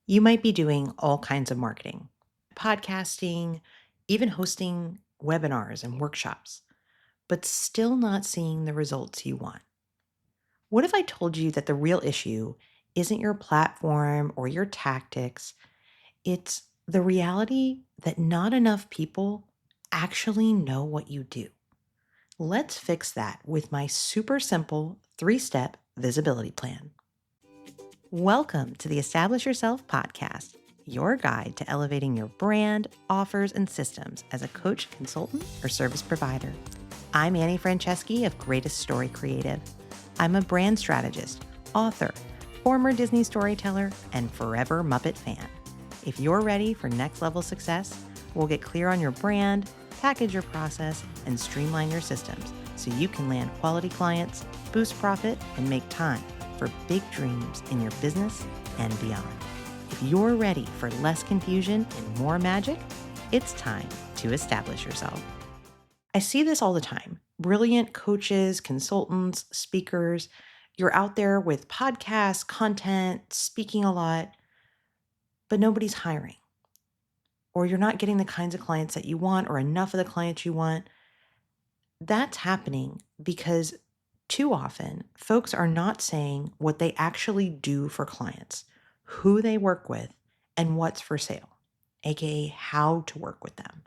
You might be doing all kinds of marketing, podcasting, even hosting webinars and workshops, but still not seeing the results you want. What if I told you that the real issue isn't your platform or your tactics? It's the reality that not enough people actually know what you do. Let's fix that with my super simple 3-step visibility plan. Welcome to the Establish Yourself podcast, your guide to elevating your brand, offers, and systems as a coach, consultant, or service provider. I'm Annie Franceschi of Greatest Story Creative. I'm a brand strategist, author, former Disney storyteller, and forever Muppet fan. If you're ready for next level success, we'll get clear on your brand, package your process, and streamline your systems so you can land quality clients, boost profit, and make time for big dreams in your business and beyond. If you're ready for less confusion and more magic, it's time to establish yourself. I see this all the time. Brilliant coaches, consultants, speakers, you're out there with podcasts, content, speaking a lot, but nobody's hiring. Or you're not getting the kinds of clients that you want or enough of the clients you want. That's happening because too often folks are not saying what they actually do for clients, who they work with, and what's for sale, aka how to work with them.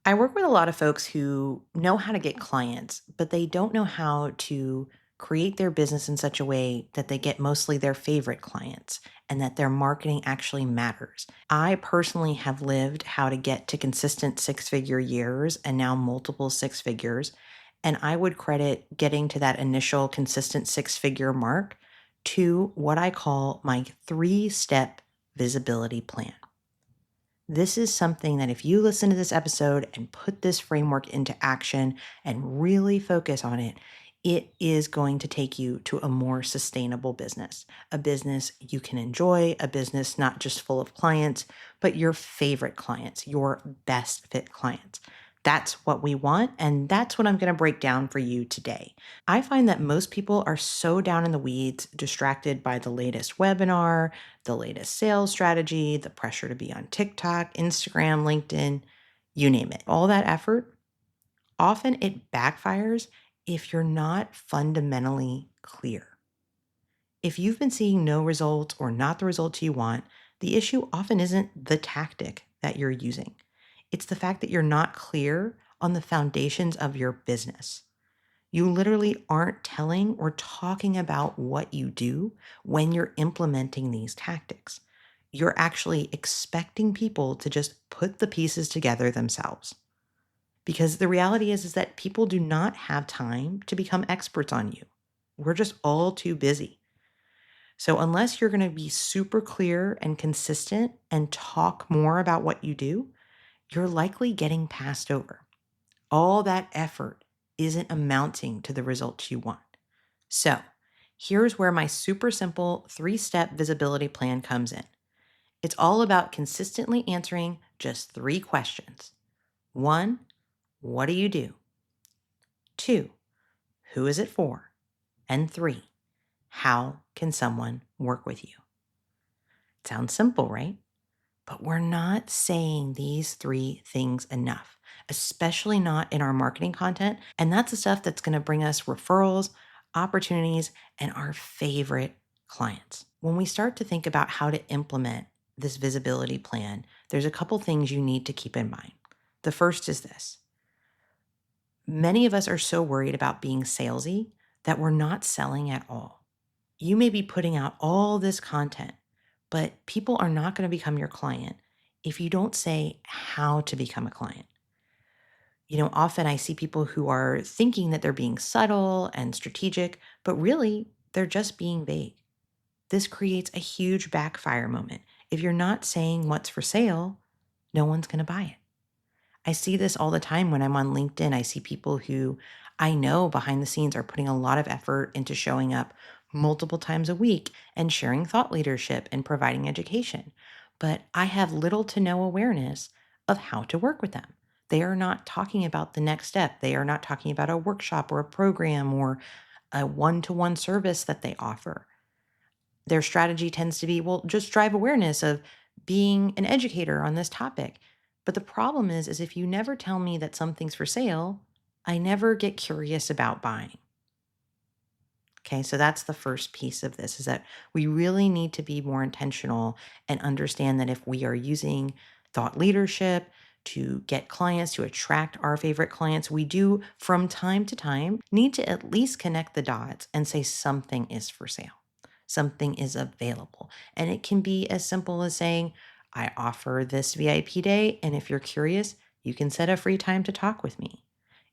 I work with a lot of folks who know how to get clients, but they don't know how to create their business in such a way that they get mostly their favorite clients and that their marketing actually matters. I personally have lived how to get to consistent 6-figure years and now multiple 6 figures. And I would credit getting to that initial consistent 6-figure mark to what I call my 3-step visibility plan. This is something that if you listen to this episode and put this framework into action and really focus on it, it is going to take you to a more sustainable business, a business you can enjoy, a business not just full of clients, but your favorite clients, your best fit clients. That's what we want, and that's what I'm going to break down for you today. I find that most people are so down in the weeds, distracted by the latest webinar, the latest sales strategy, the pressure to be on TikTok, Instagram, LinkedIn, you name it. All that effort, often it backfires if you're not fundamentally clear. If you've been seeing no results or not the results you want, the issue often isn't the tactic that you're using. It's the fact that you're not clear on the foundations of your business. You literally aren't telling or talking about what you do when you're implementing these tactics. You're actually expecting people to just put the pieces together themselves. Because the reality is that people do not have time to become experts on you. We're just all too busy. So unless you're going to be super clear and consistent and talk more about what you do, you're likely getting passed over. All that effort isn't amounting to the results you want. So here's where my super simple 3-step visibility plan comes in. It's all about consistently answering just 3 questions. 1, what do you do? 2, who is it for? And 3, how can someone work with you? It sounds simple, right? But we're not saying these 3 things enough, especially not in our marketing content. And that's the stuff that's going to bring us referrals, opportunities, and our favorite clients. When we start to think about how to implement this visibility plan, there's a couple things you need to keep in mind. The first is this. Many of us are so worried about being salesy that we're not selling at all. You may be putting out all this content, but people are not going to become your client if you don't say how to become a client. Often I see people who are thinking that they're being subtle and strategic, but really they're just being vague. This creates a huge backfire moment. If you're not saying what's for sale, no one's going to buy it. I see this all the time when I'm on LinkedIn. I see people who I know behind the scenes are putting a lot of effort into showing up multiple times a week and sharing thought leadership and providing education. But I have little to no awareness of how to work with them. They are not talking about the next step. They are not talking about a workshop or a program or a one-to-one service that they offer. Their strategy tends to be, well, just drive awareness of being an educator on this topic. But the problem is if you never tell me that something's for sale, I never get curious about buying. Okay, so that's the first piece of this is that we really need to be more intentional and understand that if we are using thought leadership to get clients, to attract our favorite clients, we do from time to time need to at least connect the dots and say something is for sale, something is available. And it can be as simple as saying, I offer this VIP day, and if you're curious, you can set a free time to talk with me.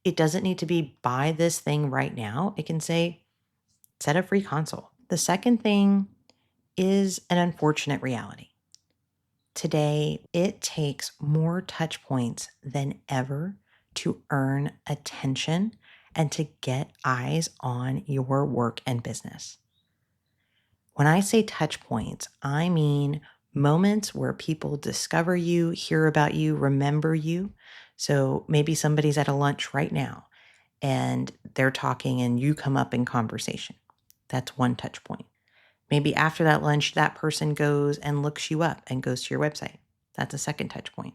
It doesn't need to be buy this thing right now. It can say, set a free console. The second thing is an unfortunate reality. Today, it takes more touch points than ever to earn attention and to get eyes on your work and business. When I say touch points, I mean moments where people discover you, hear about you, remember you. So maybe somebody's at a lunch right now and they're talking and you come up in conversation. That's one touch point. Maybe after that lunch, that person goes and looks you up and goes to your website. That's a second touch point.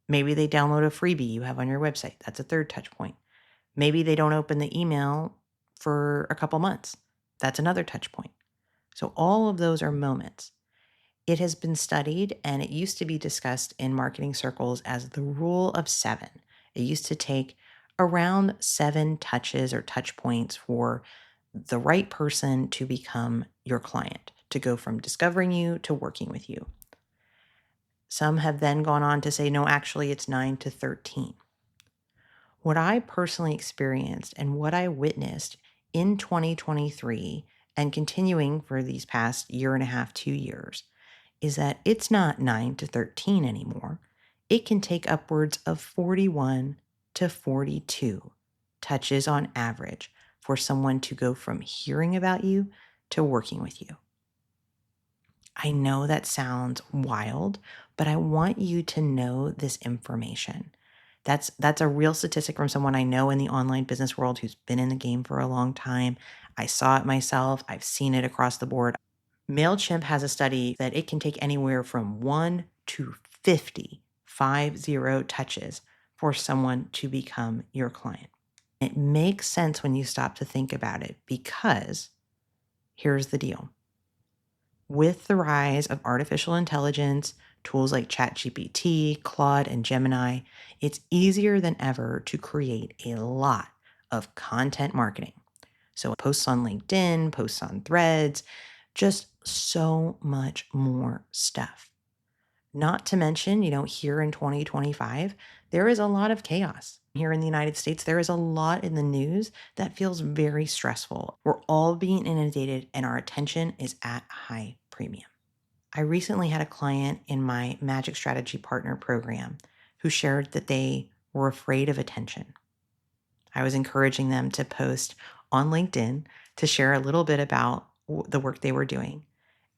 Maybe they download a freebie you have on your website. That's a third touch point. Maybe they don't open the email for a couple months. That's another touch point. So all of those are moments. It has been studied and it used to be discussed in marketing circles as the rule of seven. It used to take around 7 touches or touch points for the right person to become your client, to go from discovering you to working with you. Some have then gone on to say, no, actually, it's 9 to 13. What I personally experienced and what I witnessed in 2023 and continuing for these past year and a half, 2 years, is that it's not 9 to 13 anymore. It can take upwards of 41 to 42 touches on average for someone to go from hearing about you to working with you. I know that sounds wild, but I want you to know this information. That's a real statistic from someone I know in the online business world who's been in the game for a long time. I saw it myself. I've seen it across the board. MailChimp has a study that it can take anywhere from 1 to 50 touches for someone to become your client. It makes sense when you stop to think about it because here's the deal. With the rise of artificial intelligence, tools like ChatGPT, Claude, and Gemini, it's easier than ever to create a lot of content marketing. So posts on LinkedIn, posts on Threads, just so much more stuff. Not to mention, here in 2025, there is a lot of chaos. Here in the United States, there is a lot in the news that feels very stressful. We're all being inundated and our attention is at a high premium. I recently had a client in my Magic Strategy Partner program who shared that they were afraid of attention. I was encouraging them to post on LinkedIn to share a little bit about the work they were doing.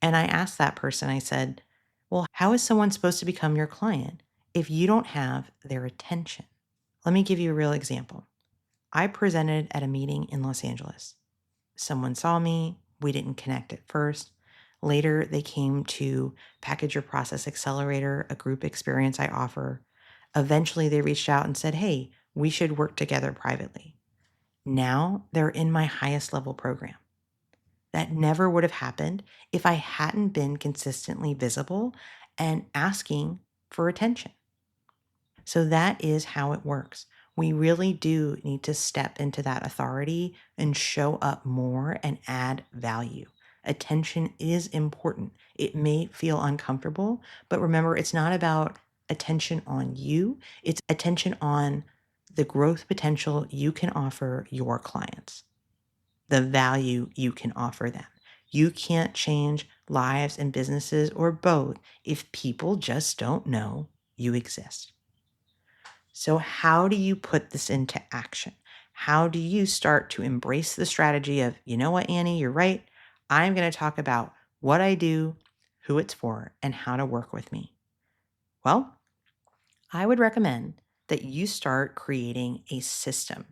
And I asked that person, I said, well, how is someone supposed to become your client if you don't have their attention? Let me give you a real example. I presented at a meeting in Los Angeles. Someone saw me. We didn't connect at first. Later, they came to Package Your Process Accelerator, a group experience I offer. Eventually, they reached out and said, hey, we should work together privately. Now they're in my highest level program. That never would have happened if I hadn't been consistently visible and asking for attention. So that is how it works. We really do need to step into that authority and show up more and add value. Attention is important. It may feel uncomfortable, but remember, it's not about attention on you, it's attention on the growth potential you can offer your clients, the value you can offer them. You can't change lives and businesses or both if people just don't know you exist. So, how do you put this into action? How do you start to embrace the strategy of, you know what, Annie, you're right. I'm going to talk about what I do, who it's for, and how to work with me? Well, I would recommend that you start creating a system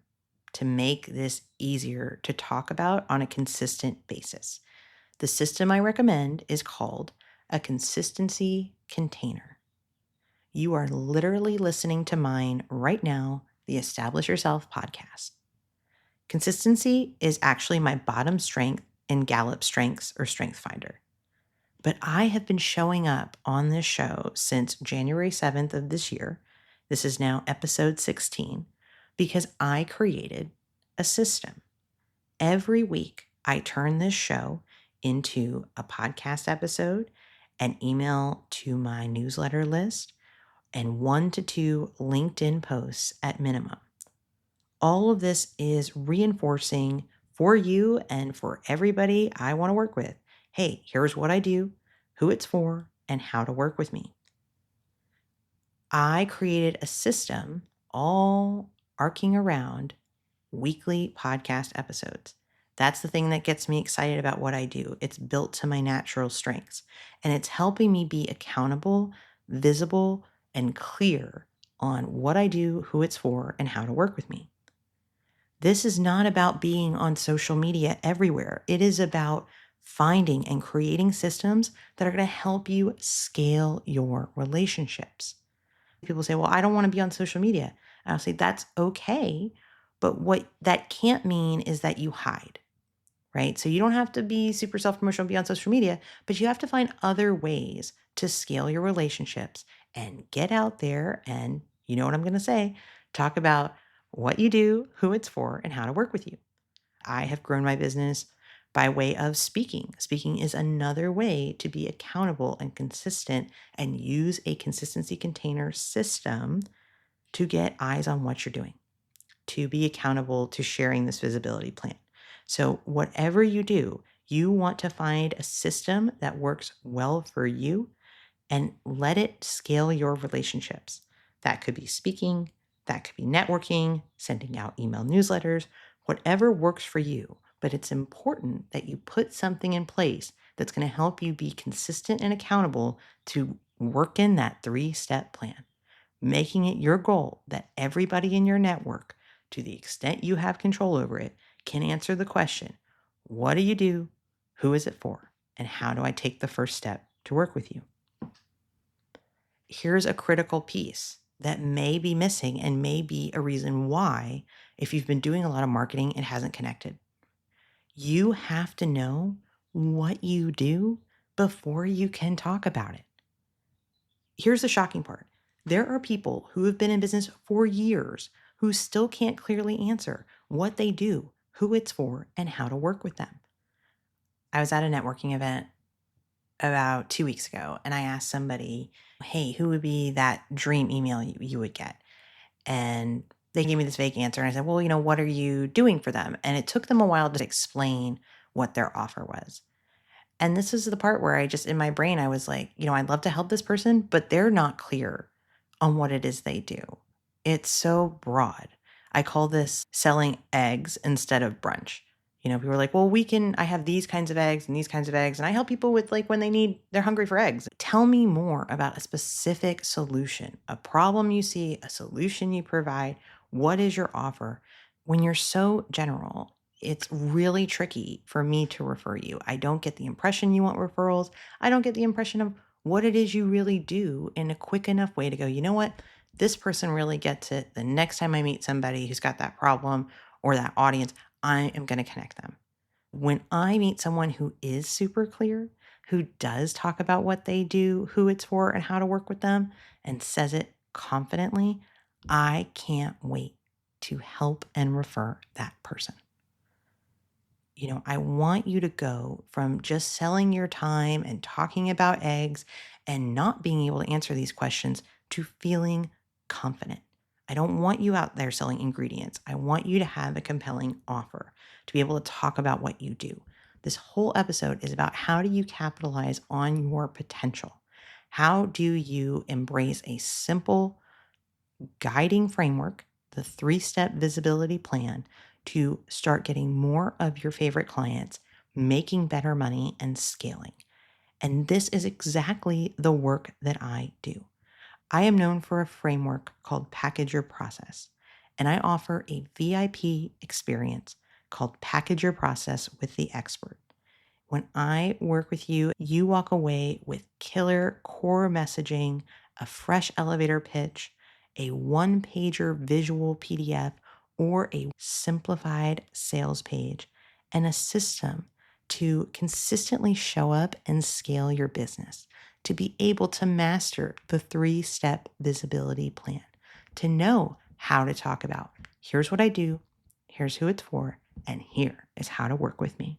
to make this easier to talk about on a consistent basis. The system I recommend is called a consistency container. You are literally listening to mine right now, the Establish Yourself podcast. Consistency is actually my bottom strength in Gallup Strengths or Strength Finder. But I have been showing up on this show since January 7th of this year. This is now episode 16 because I created a system. Every week, I turn this show into a podcast episode, an email to my newsletter list, and 1 to 2 LinkedIn posts at minimum. All of this is reinforcing for you and for everybody I want to work with. Hey, here's what I do, who it's for, and how to work with me. I created a system all arcing around weekly podcast episodes. That's the thing that gets me excited about what I do. It's built to my natural strengths, and it's helping me be accountable, visible, and clear on what I do, who it's for, and how to work with me. This is not about being on social media everywhere. It is about finding and creating systems that are going to help you scale your relationships. People say, well, I don't want to be on social media. And I'll say, that's okay. But what that can't mean is that you hide, right? So you don't have to be super self-promotional and be on social media, but you have to find other ways to scale your relationships and get out there and, you know what I'm going to say, talk about what you do, who it's for, and how to work with you. I have grown my business by way of speaking. Speaking is another way to be accountable and consistent and use a consistency container system to get eyes on what you're doing, to be accountable to sharing this visibility plan. So whatever you do, you want to find a system that works well for you and let it scale your relationships. That could be speaking, that could be networking, sending out email newsletters, whatever works for you. But it's important that you put something in place that's going to help you be consistent and accountable to work in that 3-step plan, making it your goal that everybody in your network, to the extent you have control over it, can answer the question, what do you do? Who is it for? And how do I take the first step to work with you? Here's a critical piece that may be missing and may be a reason why, if you've been doing a lot of marketing, it hasn't connected. You have to know what you do before you can talk about it. Here's the shocking part. There are people who have been in business for years who still can't clearly answer what they do, who it's for, and how to work with them. I was at a networking event about 2 weeks ago, and I asked somebody, hey, who would be that dream email you would get? And they gave me this vague answer. And I said, well, what are you doing for them? And it took them a while to explain what their offer was. And this is the part where I just, in my brain, I was like, I'd love to help this person, but they're not clear on what it is they do. It's so broad. I call this selling eggs instead of brunch. People are like, well, I have these kinds of eggs and these kinds of eggs. And I help people with when they're hungry for eggs. Tell me more about a specific solution, a problem you see, a solution you provide. What is your offer? When you're so general, it's really tricky for me to refer you. I don't get the impression you want referrals. I don't get the impression of what it is you really do in a quick enough way to go, you know what? This person really gets it. The next time I meet somebody who's got that problem or that audience, I am going to connect them. When I meet someone who is super clear, who does talk about what they do, who it's for, and how to work with them, and says it confidently, I can't wait to help and refer that person. I want you to go from just selling your time and talking about eggs and not being able to answer these questions to feeling confident. I don't want you out there selling ingredients. I want you to have a compelling offer, to be able to talk about what you do. This whole episode is about how do you capitalize on your potential? How do you embrace a simple guiding framework, the 3-step visibility plan, to start getting more of your favorite clients, making better money, and scaling? And this is exactly the work that I do. I am known for a framework called Package Your Process, and I offer a VIP experience called Package Your Process with the Expert. When I work with you, you walk away with killer core messaging, a fresh elevator pitch, a one pager visual PDF, or a simplified sales page, and a system to consistently show up and scale your business, to be able to master the 3-step visibility plan, to know how to talk about here's what I do, here's who it's for, and here is how to work with me.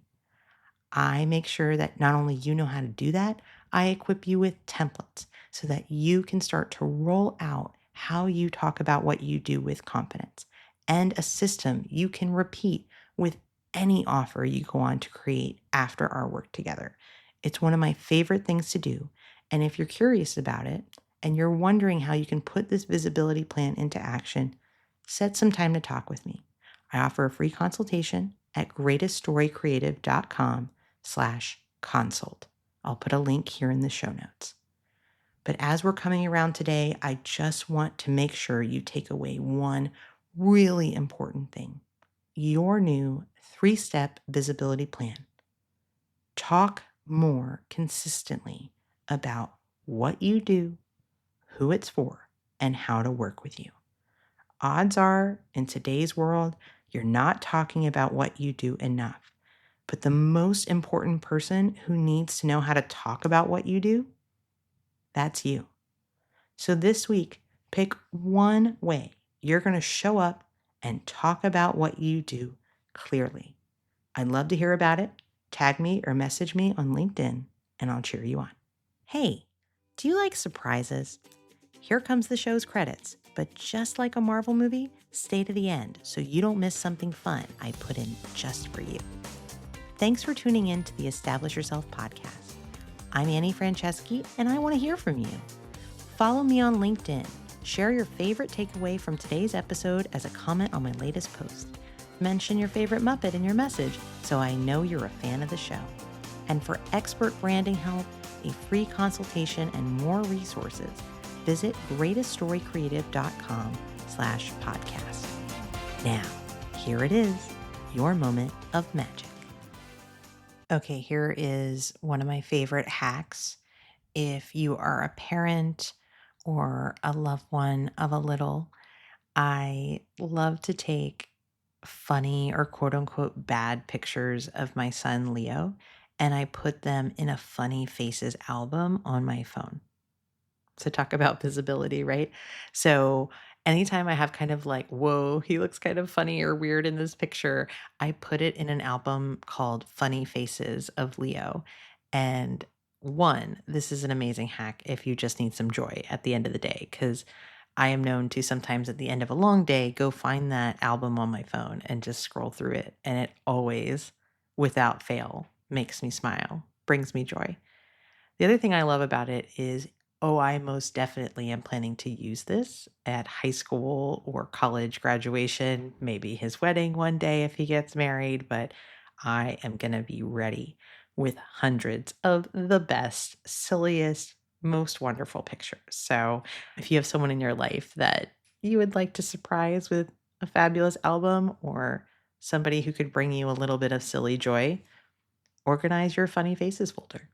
I make sure that not only you know how to do that, I equip you with templates so that you can start to roll out how you talk about what you do with confidence and a system you can repeat with any offer you go on to create after our work together. It's one of my favorite things to do. And if you're curious about it and you're wondering how you can put this visibility plan into action, set some time to talk with me. I offer a free consultation at greateststorycreative.com/consult. I'll put a link here in the show notes. But as we're coming around today, I just want to make sure you take away one really important thing. Your new 3-step visibility plan. Talk more consistently about what you do, who it's for, and how to work with you. Odds are, in today's world, you're not talking about what you do enough. But the most important person who needs to know how to talk about what you do, that's you. So this week, pick one way you're going to show up and talk about what you do clearly. I'd love to hear about it. Tag me or message me on LinkedIn, and I'll cheer you on. Hey, do you like surprises? Here comes the show's credits, but just like a Marvel movie, stay to the end so you don't miss something fun I put in just for you. Thanks for tuning in to the Establish Yourself podcast. I'm Annie Franceschi, and I want to hear from you. Follow me on LinkedIn. Share your favorite takeaway from today's episode as a comment on my latest post. Mention your favorite Muppet in your message so I know you're a fan of the show. And for expert branding help, a free consultation, and more resources, visit greateststorycreative.com/podcast. Now, here it is, your moment of magic. Okay, here is one of my favorite hacks. If you are a parent or a loved one of a little, I love to take funny or quote unquote bad pictures of my son Leo, and I put them in a funny faces album on my phone. So talk about visibility, right? So anytime I have kind of like, whoa, he looks kind of funny or weird in this picture, I put it in an album called Funny Faces of Leo. And one, this is an amazing hack if you just need some joy at the end of the day, because I am known to sometimes at the end of a long day, go find that album on my phone and just scroll through it. And it always, without fail, makes me smile, brings me joy. The other thing I love about it is, oh, I most definitely am planning to use this at high school or college graduation, maybe his wedding one day if he gets married, but I am going to be ready with hundreds of the best, silliest, most wonderful pictures. So if you have someone in your life that you would like to surprise with a fabulous album or somebody who could bring you a little bit of silly joy, organize your funny faces folder.